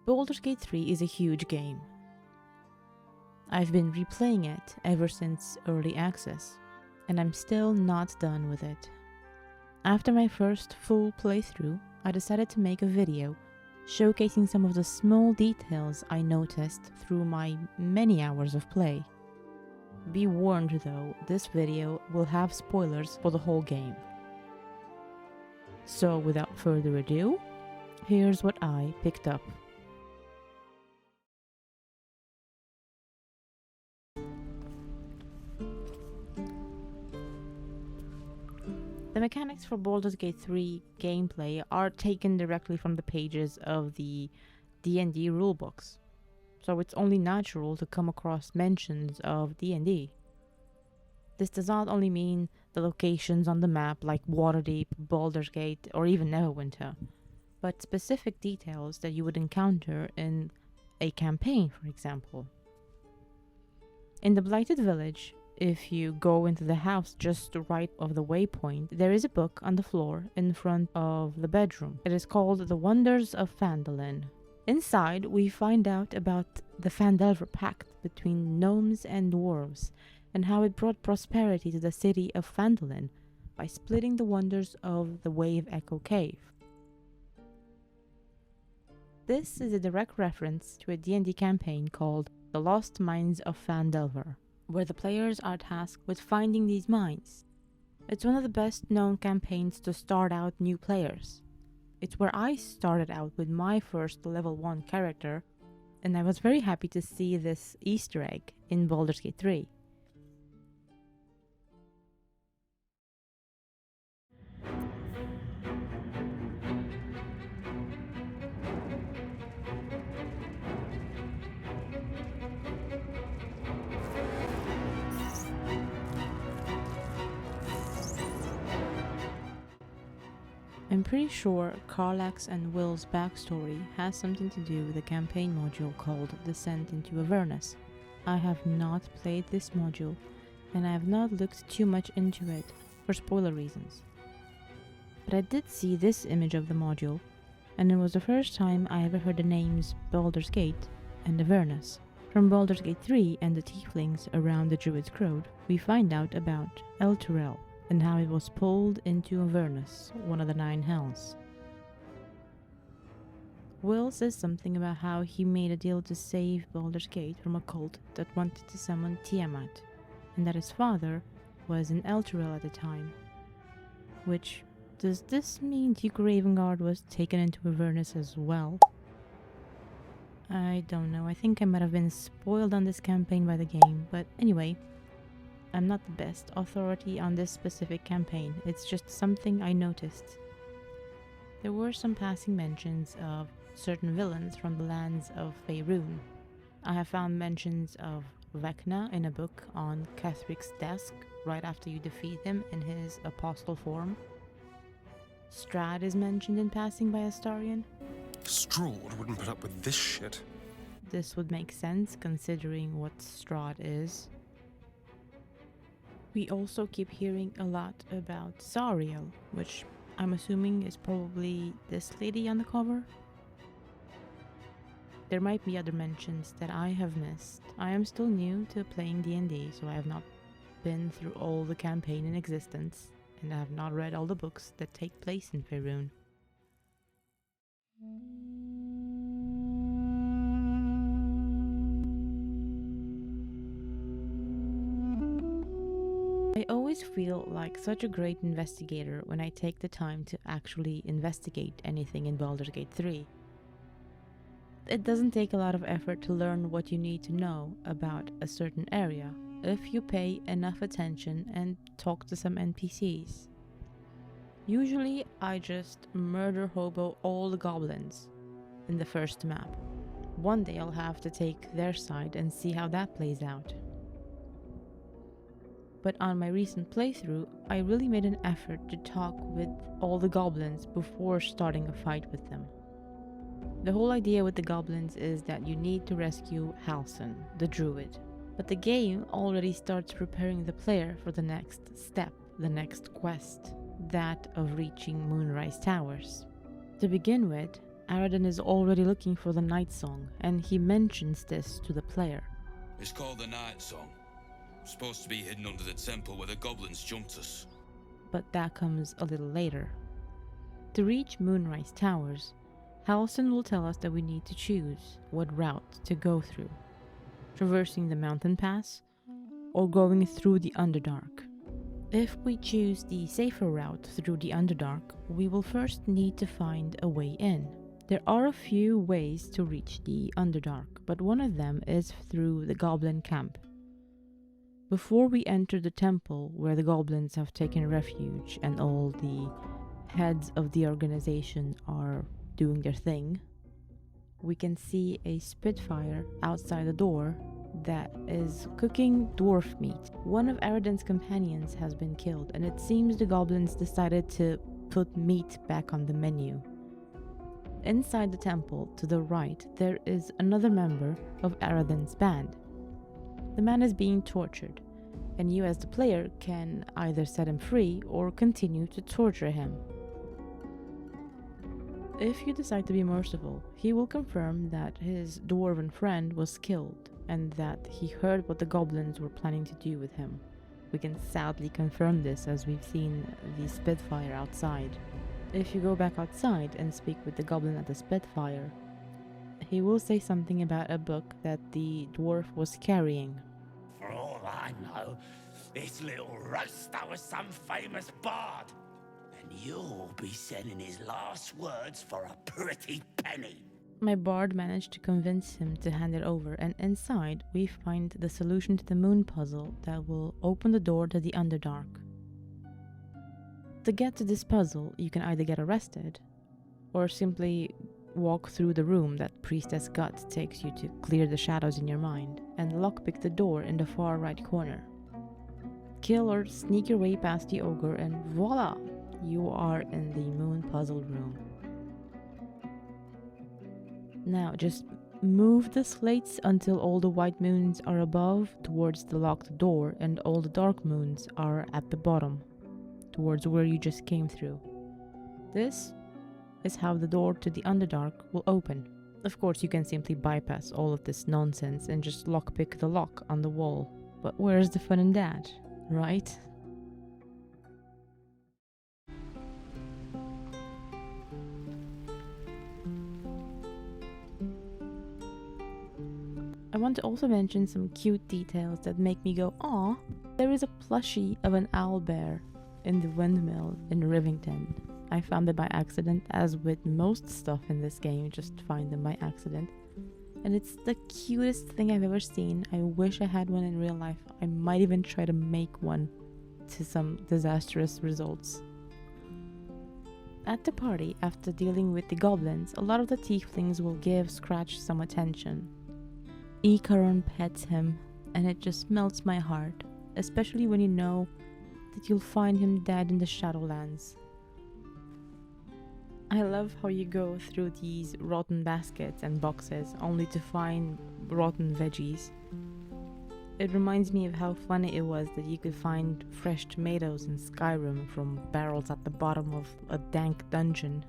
Baldur's Gate 3 is a huge game. I've been replaying it ever since early access, and I'm still not done with it. After my first full playthrough, I decided to make a video showcasing some of the small details I noticed through my many hours of play. Be warned though, this video will have spoilers for the whole game. So without further ado, here's what I picked up. The mechanics for Baldur's Gate 3 gameplay are taken directly from the pages of the D&D rulebooks, so it's only natural to come across mentions of D&D. This does not only mean the locations on the map like Waterdeep, Baldur's Gate, or even Neverwinter, but specific details that you would encounter in a campaign, for example. In the Blighted Village, if you go into the house just right of the waypoint, there is a book on the floor in front of the bedroom. It is called The Wonders of Phandalin. Inside, we find out about the Phandelver Pact between gnomes and dwarves, and how it brought prosperity to the city of Phandalin by splitting the wonders of the Wave Echo Cave. This is a direct reference to a D&D campaign called The Lost Mines of Phandelver, where the players are tasked with finding these mines. It's one of the best known campaigns to start out new players. It's where I started out with my first level 1 character, and I was very happy to see this Easter egg in Baldur's Gate 3. I'm pretty sure Karlach's and Will's backstory has something to do with a campaign module called Descent into Avernus. I have not played this module, and I have not looked too much into it for spoiler reasons. But I did see this image of the module, and it was the first time I ever heard the names Baldur's Gate and Avernus. From Baldur's Gate 3 and the tieflings around the Druid's Crowd, we find out about Elturel, and how it was pulled into Avernus, one of the 9 hells. Will says something about how he made a deal to save Baldur's Gate from a cult that wanted to summon Tiamat, and that his father was in Elturel at the time. Which, does this mean Duke Ravengard was taken into Avernus as well? I don't know, I think I might have been spoiled on this campaign by the game, but anyway, I'm not the best authority on this specific campaign, it's just something I noticed. There were some passing mentions of certain villains from the lands of Faerun. I have found mentions of Vecna in a book on Kethric's desk right after you defeat him in his apostle form. Strahd is mentioned in passing by Astarion. Strahd wouldn't put up with this shit. This would make sense considering what Strahd is. We also keep hearing a lot about Zariel, which I'm assuming is probably this lady on the cover. There might be other mentions that I have missed. I am still new to playing D&D, so I have not been through all the campaign in existence, and I have not read all the books that take place in Faerun. I always feel like such a great investigator when I take the time to actually investigate anything in Baldur's Gate 3. It doesn't take a lot of effort to learn what you need to know about a certain area, if you pay enough attention and talk to some NPCs. Usually I just murder hobo all the goblins in the first map. One day I'll have to take their side and see how that plays out. But on my recent playthrough, I really made an effort to talk with all the goblins before starting a fight with them. The whole idea with the goblins is that you need to rescue Halsin, the druid. But the game already starts preparing the player for the next step, the next quest, that of reaching Moonrise Towers. To begin with, Aradan is already looking for the night song, and he mentions this to the player. It's called the Night Song. Supposed to be hidden under the temple where the goblins jumped us. But that comes a little later. To reach Moonrise Towers, Halson will tell us that we need to choose what route to go through, traversing the mountain pass or going through the Underdark. If we choose the safer route through the Underdark, we will first need to find a way in. There are a few ways to reach the Underdark, but one of them is through the Goblin camp. Before we enter the temple where the goblins have taken refuge and all the heads of the organization are doing their thing, we can see a Spitfire outside the door that is cooking dwarf meat. One of Aradan's companions has been killed, and it seems the goblins decided to put meat back on the menu. Inside the temple, to the right, there is another member of Aradan's band. The man is being tortured, and you as the player can either set him free or continue to torture him. If you decide to be merciful, he will confirm that his dwarven friend was killed and that he heard what the goblins were planning to do with him. We can sadly confirm this as we've seen the Spitfire outside. If you go back outside and speak with the goblin at the Spitfire, he will say something about a book that the dwarf was carrying. For all I know, this little roaster was some famous bard. And you'll be sending his last words for a pretty penny. My bard managed to convince him to hand it over, and inside we find the solution to the moon puzzle that will open the door to the Underdark. To get to this puzzle, you can either get arrested, or simply walk through the room that Priestess Gut takes you to clear the shadows in your mind, and lockpick the door in the far right corner. Kill or sneak your way past the ogre, and voila! You are in the moon puzzle room. Now just move the slates until all the white moons are above towards the locked door and all the dark moons are at the bottom towards where you just came through. This is how the door to the Underdark will open. Of course, you can simply bypass all of this nonsense and just lockpick the lock on the wall. But where's the fun in that, right? I want to also mention some cute details that make me go, "Aw!" There is a plushie of an owlbear in the windmill in Rivington. I found it by accident, as with most stuff in this game, you just find them by accident. And it's the cutest thing I've ever seen. I wish I had one in real life. I might even try to make one to some disastrous results. At the party, after dealing with the goblins, a lot of the tieflings will give Scratch some attention. Ikaron pets him, and it just melts my heart, especially when you know that you'll find him dead in the Shadowlands. I love how you go through these rotten baskets and boxes only to find rotten veggies. It reminds me of how funny it was that you could find fresh tomatoes in Skyrim from barrels at the bottom of a dank dungeon.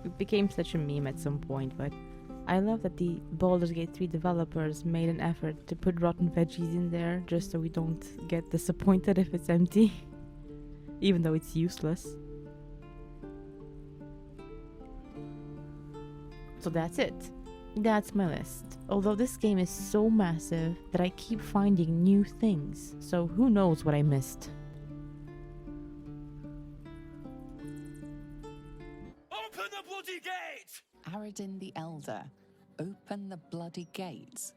It became such a meme at some point, but I love that the Baldur's Gate 3 developers made an effort to put rotten veggies in there just so we don't get disappointed if it's empty, even though it's useless. So that's it. That's my list. Although this game is so massive that I keep finding new things, so who knows what I missed. Open the bloody gate! Aradin the Elder, open the bloody gates.